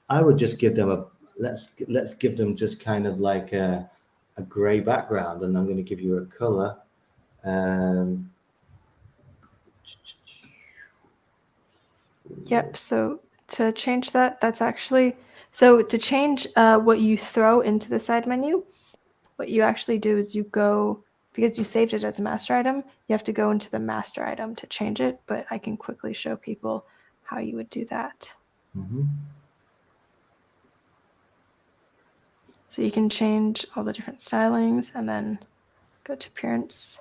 [SPEAKER 3] I would just give them let's give them just kind of like a grey background, and I'm going to give you a color.
[SPEAKER 1] Yep. So to change that, to change what you throw into the side menu, what you actually do is you go, because you saved it as a master item, you have to go into the master item to change it, but I can quickly show people how you would do that.
[SPEAKER 3] Mm-hmm.
[SPEAKER 1] So you can change all the different stylings and then go to appearance.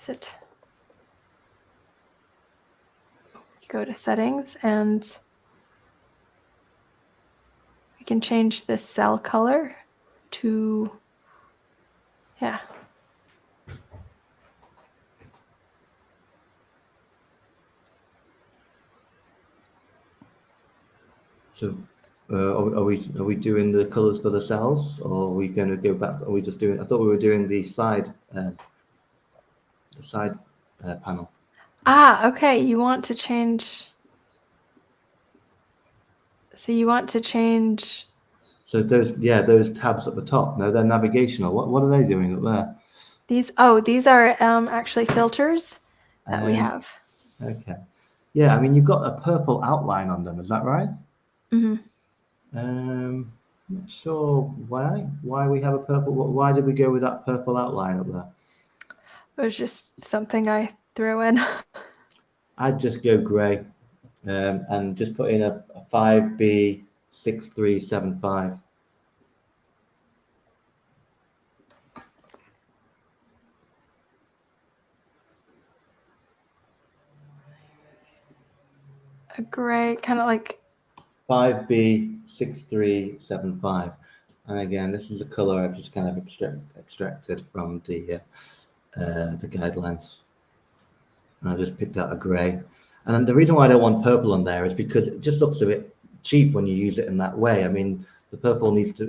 [SPEAKER 1] You go to settings and we can change the cell color to, yeah.
[SPEAKER 3] So are we doing the colors for the cells, or are we going to go back? Are we just doing? I thought we were doing the side panel.
[SPEAKER 1] Okay. You want to change. So you want to change.
[SPEAKER 3] So those tabs at the top. No, they're navigational. What are they doing up there?
[SPEAKER 1] These are actually filters that we have.
[SPEAKER 3] Okay. Yeah, I mean you've got a purple outline on them. Is that right?
[SPEAKER 1] Mm-hmm.
[SPEAKER 3] Not sure why we have a purple. Why did we go with that purple outline up there?
[SPEAKER 1] It was just something I threw in.
[SPEAKER 3] I'd just go grey, and just put in a 5B6375.
[SPEAKER 1] A gray, kind of like
[SPEAKER 3] 5B6375. And again, this is a color I've just kind of extracted from the guidelines. And I just picked out a grey. And the reason why I don't want purple on there is because it just looks a bit cheap when you use it in that way. I mean, the purple needs to,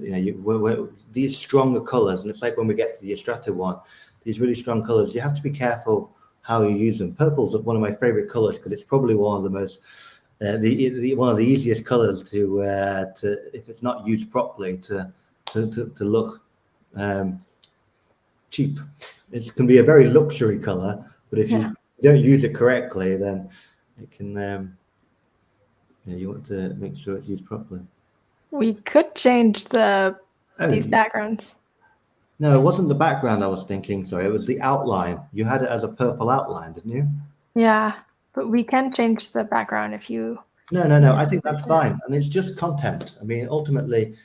[SPEAKER 3] these stronger colors, and it's like when we get to the Estrada one, these really strong colors, you have to be careful how you use them. Purple's one of my favorite colors because it's probably one of the most one of the easiest colors to if it's not used properly to look cheap. It can be a very luxury color, but if you don't use it correctly, then it can you want to make sure it's used properly.
[SPEAKER 1] We could change these backgrounds.
[SPEAKER 3] No, it wasn't the background I was thinking. Sorry, it was the outline. You had it as a purple outline, didn't you?
[SPEAKER 1] Yeah, but we can change the background if you.
[SPEAKER 3] No. I think that's fine, and it's just content. I mean, ultimately,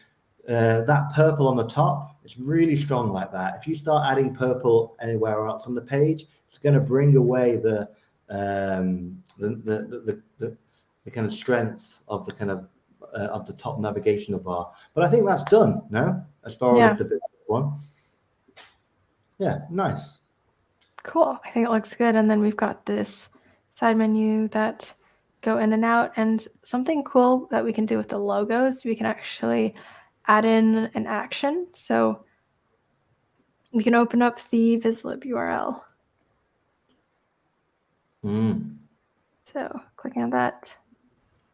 [SPEAKER 3] that purple on the top, it's really strong like that. If you start adding purple anywhere else on the page, it's going to bring away the kind of strength of the kind of the top navigational bar. But I think that's done. No, as far as the one. Yeah, nice.
[SPEAKER 1] Cool. I think it looks good. And then we've got this side menu that go in and out. And something cool that we can do with the logos, we can actually add in an action. So we can open up the Vizlib URL. So clicking on that.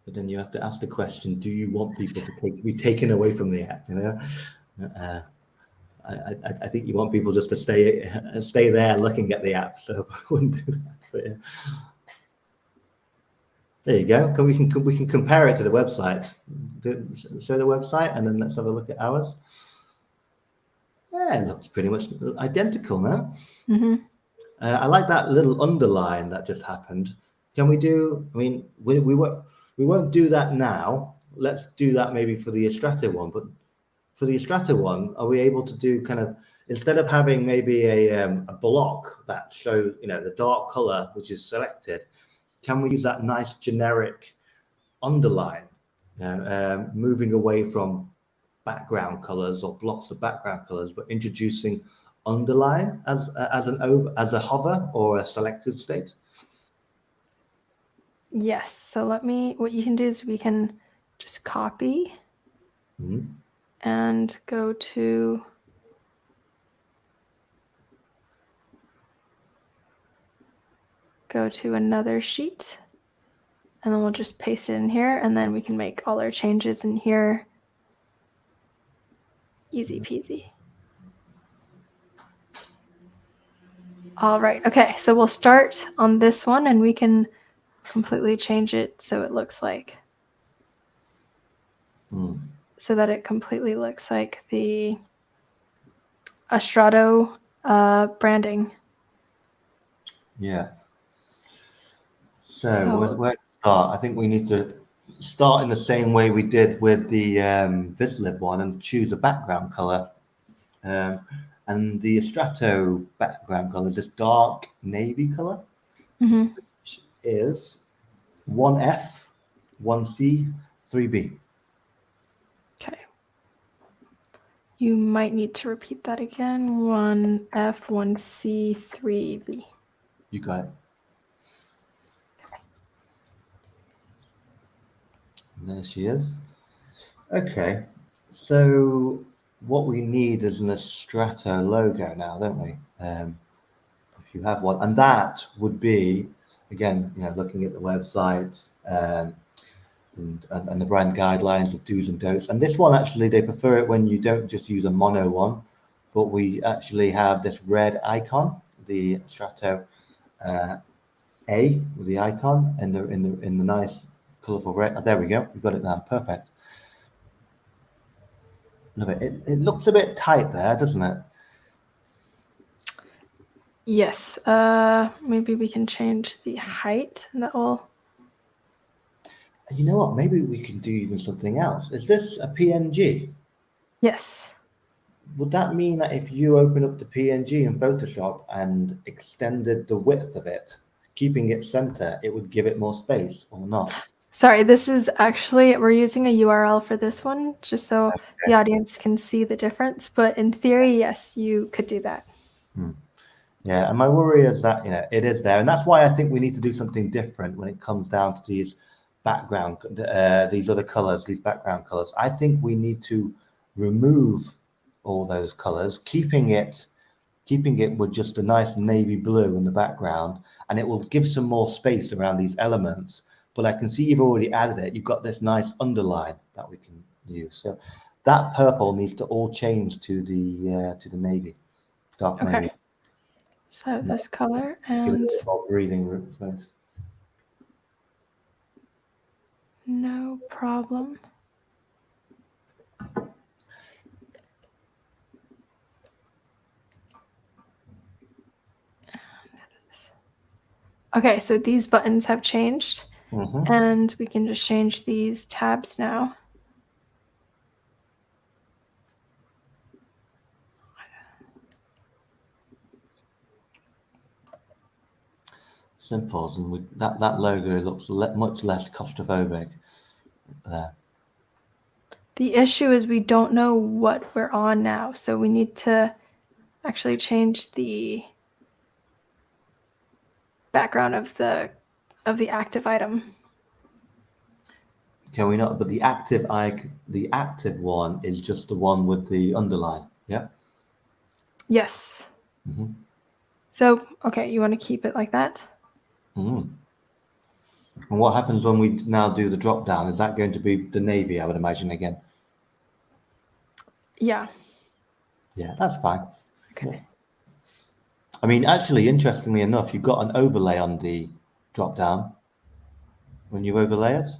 [SPEAKER 3] But then you have to ask the question, do you want people to be taken away from the app? You know, I think you want people just to stay there looking at the app. So I wouldn't do that. But yeah. There you go. We can compare it to the website. Show the website, and then let's have a look at ours. Yeah, it looks pretty much identical now. I like that little underline that just happened. Can we do? I mean, we won't do that now. Let's do that maybe for the Illustrator one. But for the Illustrator one, are we able to do kind of, instead of having maybe a block that shows, you know, the dark color which is selected, can we use that nice generic underline, you know, moving away from background colors or blocks of background colors, but introducing underline as a hover or a selected state?
[SPEAKER 1] Yes. So what you can do is we can just copy and go to another sheet, and then we'll just paste it in here, and then we can make all our changes in here. Easy peasy. All right. Okay. So we'll start on this one, and we can completely change it so it looks like so that it completely looks like the Illustrator branding.
[SPEAKER 3] Yeah. So where to start? I think we need to start in the same way we did with the Vizlib one and choose a background color. And the Illustrator background color is this dark navy color, which is 1F, 1C, 3B.
[SPEAKER 1] Okay. You might need to repeat that again. 1F, 1C, 3B.
[SPEAKER 3] You got it. And there she is. Okay. So what we need is an Illustrator logo now, don't we? If you have one, and that would be, again, you know, looking at the website and the brand guidelines of do's and don'ts. And this one, actually, they prefer it when you don't just use a mono one, but we actually have this red icon, the Illustrator A with the icon in the nice colorful red. Oh, there we go. We've got it now. Perfect. Love it. It looks a bit tight there, doesn't it?
[SPEAKER 1] Yes. Maybe we can change the height, and that will.
[SPEAKER 3] You know what? Maybe we can do even something else. Is this a PNG?
[SPEAKER 1] Yes.
[SPEAKER 3] Would that mean that if you open up the PNG in Photoshop and extended the width of it, keeping it center, it would give it more space, or not?
[SPEAKER 1] Sorry, this is actually, we're using a URL for this one just so the audience can see the difference. But in theory, yes, you could do that.
[SPEAKER 3] Yeah, and my worry is that, you know, it is there. And that's why I think we need to do something different when it comes down to these background, these other colors, these background colors. I think we need to remove all those colors, keeping it keeping it with just a nice navy blue in the background, and it will give some more space around these elements. But I can see you've already added it. You've got this nice underline that we can use. So that purple needs to all change to the navy, dark navy.
[SPEAKER 1] Okay. So this color
[SPEAKER 3] Give it a
[SPEAKER 1] and
[SPEAKER 3] bit more breathing room, please.
[SPEAKER 1] no problem. Okay, so these buttons have changed, and we can just change these tabs now.
[SPEAKER 3] Simple, and that logo looks much less claustrophobic there.
[SPEAKER 1] The issue is we don't know what we're on now, so we need to actually change the background of the active item.
[SPEAKER 3] Can we not? But the active one is just the one with the underline. Yeah.
[SPEAKER 1] Yes. So, okay, you want to keep it like that?
[SPEAKER 3] And what happens when we now do the drop down? Is that going to be the navy, I would imagine, again?
[SPEAKER 1] Yeah.
[SPEAKER 3] Yeah, that's fine.
[SPEAKER 1] Okay.
[SPEAKER 3] Yeah. I mean, actually, interestingly enough, you've got an overlay on the drop down. When you overlay it,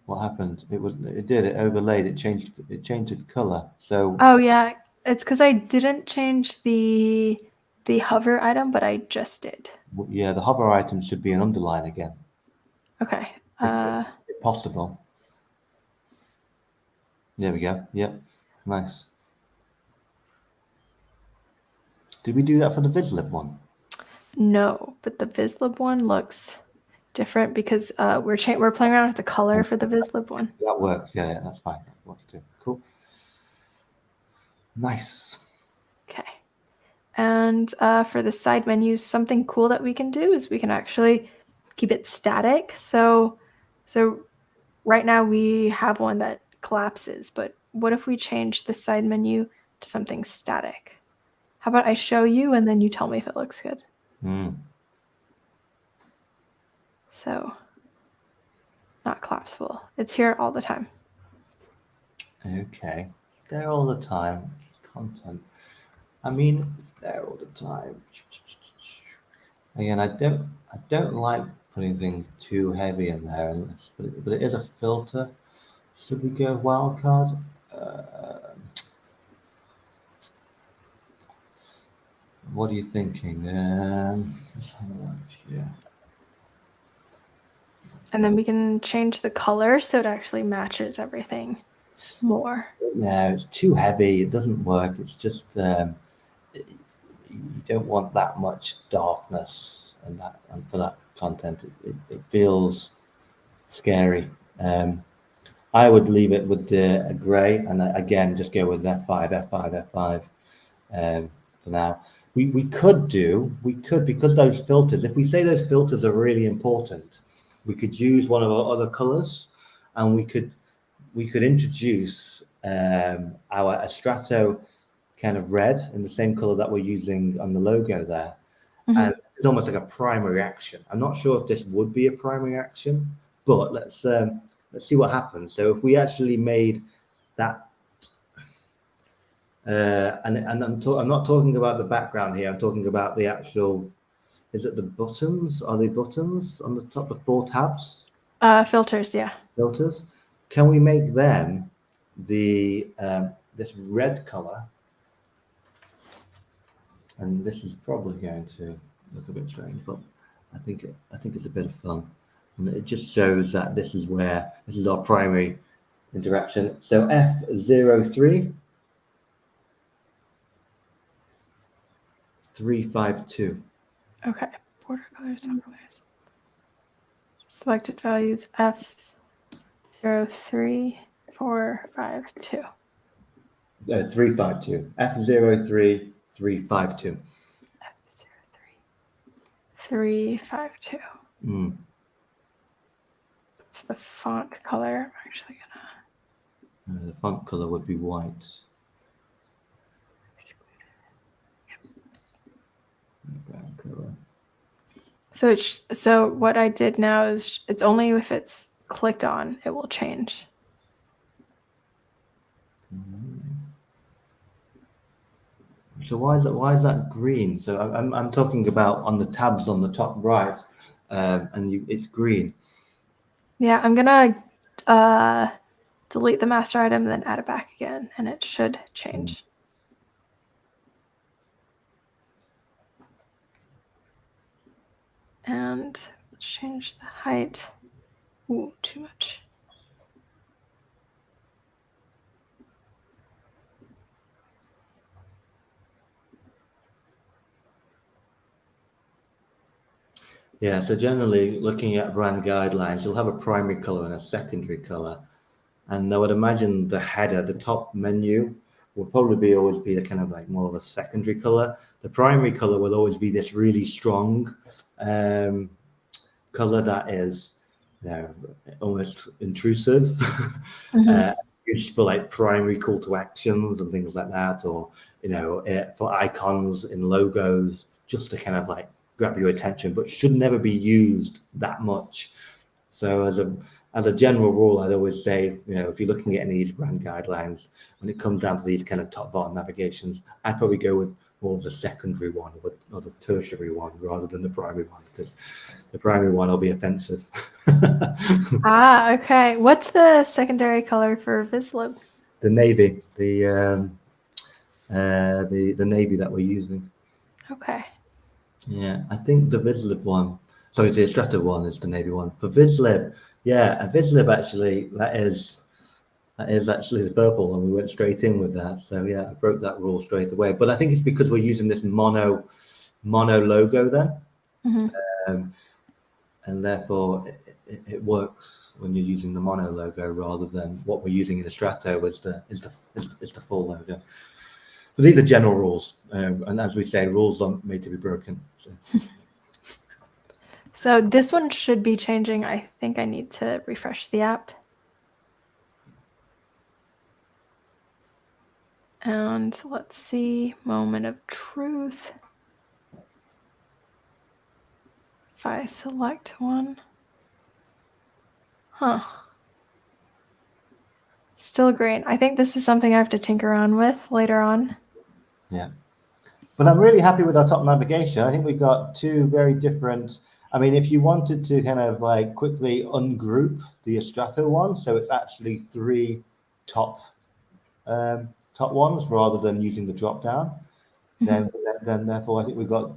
[SPEAKER 3] what happened? It overlaid. It changed the color. So
[SPEAKER 1] Oh yeah, it's because I didn't change the hover item, but I just did.
[SPEAKER 3] yeah, the hover item should be an underline again.
[SPEAKER 1] Okay.
[SPEAKER 3] If possible. There we go. Yep. Nice. Did we do that for the Vizlib one?
[SPEAKER 1] No, but the Vizlib one looks different because we're playing around with the color for the Vizlib one.
[SPEAKER 3] That works. Yeah, that's fine. That works too. Cool. Nice.
[SPEAKER 1] Okay. And for the side menu, something cool that we can do is we can actually keep it static. So right now we have one that collapses, but what if we change the side menu to something static? How about I show you and then you tell me if it looks good? So not collapsible. It's here all the time.
[SPEAKER 3] Okay. There all the time. Content. I mean, it's there all the time. Again, I don't like putting things too heavy in there, but it is a filter. Should we go wildcard? What are you thinking? Let's have a look here.
[SPEAKER 1] And then we can change the color so it actually matches everything more.
[SPEAKER 3] No, it's too heavy. It doesn't work. It's just you don't want that much darkness and for that content. It feels scary. I would leave it with the grey, and again just go with F5 for now. We could because those filters. If we say those filters are really important, we could use one of our other colors, and we could introduce our Astrato kind of red in the same color that we're using on the logo there. And it's almost like a primary action. I'm not sure if this would be a primary action, but let's see what happens. So if we actually made that, and I'm not talking about the background here. I'm talking about the actual. Is it the buttons? Are they buttons on the top? The 4 tabs.
[SPEAKER 1] Filters, yeah.
[SPEAKER 3] Filters. Can we make them the this red color? And this is probably going to look a bit strange, but I think it's a bit of fun, and it just shows that this is our primary interaction. So F03 352.
[SPEAKER 1] Okay. Border colors, overlays. Selected values F03452.
[SPEAKER 3] 352. F03 352.
[SPEAKER 1] F03352. It's the font color. I'm actually gonna.
[SPEAKER 3] The font color would be white. Background color.
[SPEAKER 1] So what I did now is it's only if it's clicked on, it will change.
[SPEAKER 3] So why is that green? So I'm talking about on the tabs on the top right, and it's green.
[SPEAKER 1] Yeah, I'm gonna delete the master item and then add it back again, and it should change. And let's change the height. Ooh, too much.
[SPEAKER 3] Yeah, so generally looking at brand guidelines, you'll have a primary color and a secondary color. And I would imagine the header, the top menu, will probably always be a kind of like more of a secondary color. The primary color will always be this really strong color that is, almost intrusive, used for like primary call to actions and things like that, or for icons in logos, just to kind of like grab your attention, but should never be used that much. So as a general rule, I'd always say, if you're looking at any of these brand guidelines, when it comes down to these kind of top bottom navigations, I'd probably go with more of the secondary one or the tertiary one rather than the primary one, because the primary one will be offensive.
[SPEAKER 1] Okay. What's the secondary color for Vizlib?
[SPEAKER 3] The navy, the navy that we're using.
[SPEAKER 1] Okay.
[SPEAKER 3] Yeah, I think the Vizlib one, sorry, the Strata one is the navy one. For Vizlib, yeah, a Vizlib actually, that is actually the purple, and we went straight in with that. So yeah, I broke that rule straight away. But I think it's because we're using this mono logo then, and therefore it works when you're using the mono logo rather than what we're using in the Strato is the full logo. But these are general rules, and as we say, rules aren't made to be broken.
[SPEAKER 1] So this one should be changing. I think I need to refresh the app. And let's see, moment of truth. If I select one. Still green. I think this is something I have to tinker around with later on.
[SPEAKER 3] Yeah. But I'm really happy with our top navigation. I think we've got two very different. I mean, if you wanted to kind of like quickly ungroup the Strato one, so it's actually three top ones rather than using the drop down, then therefore I think we've got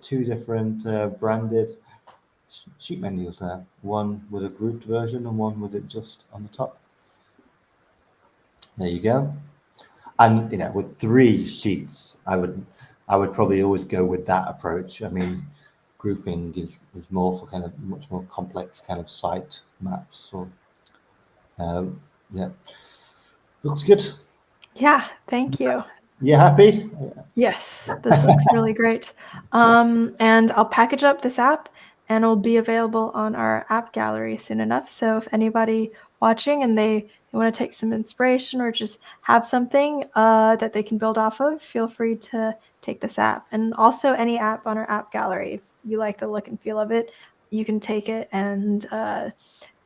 [SPEAKER 3] two different branded sheet menus there. One with a grouped version and one with it just on the top. There you go. And with three sheets, I would probably always go with that approach. I mean, grouping is more for kind of much more complex kind of site maps. So, yeah, looks good.
[SPEAKER 1] Yeah, thank you.
[SPEAKER 3] You happy?
[SPEAKER 1] Yes, this looks really great. And I'll package up this app and it'll be available on our app gallery soon enough. So if anybody watching and they want to take some inspiration or just have something that they can build off of, feel free to take this app. And also any app on our app gallery, if you like the look and feel of it, you can take it and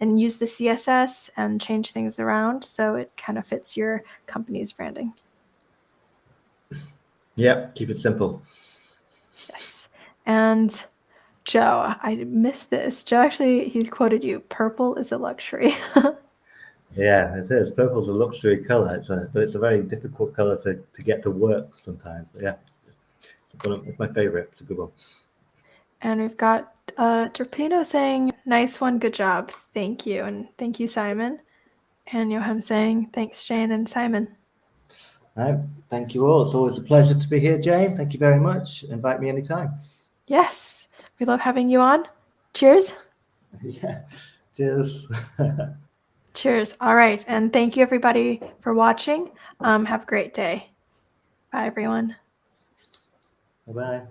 [SPEAKER 1] use the CSS and change things around so it kind of fits your company's branding.
[SPEAKER 3] Yep, keep it simple.
[SPEAKER 1] Yes. And Joe, I missed this. Joe he quoted you, purple is a luxury.
[SPEAKER 3] Yeah, it is. Purple's a luxury color, but it's a very difficult color to get to work sometimes. But yeah, it's my favorite. It's a good one.
[SPEAKER 1] And we've got Terpino saying, nice one, good job. Thank you. And thank you, Simon. And Johan saying, thanks, Jane and Simon.
[SPEAKER 3] Thank you all. It's always a pleasure to be here, Jane. Thank you very much. Invite me anytime.
[SPEAKER 1] Yes, we love having you on. Cheers.
[SPEAKER 3] Yeah, cheers.
[SPEAKER 1] Cheers. All right. And thank you, everybody, for watching. Have a great day. Bye, everyone.
[SPEAKER 3] Bye-bye.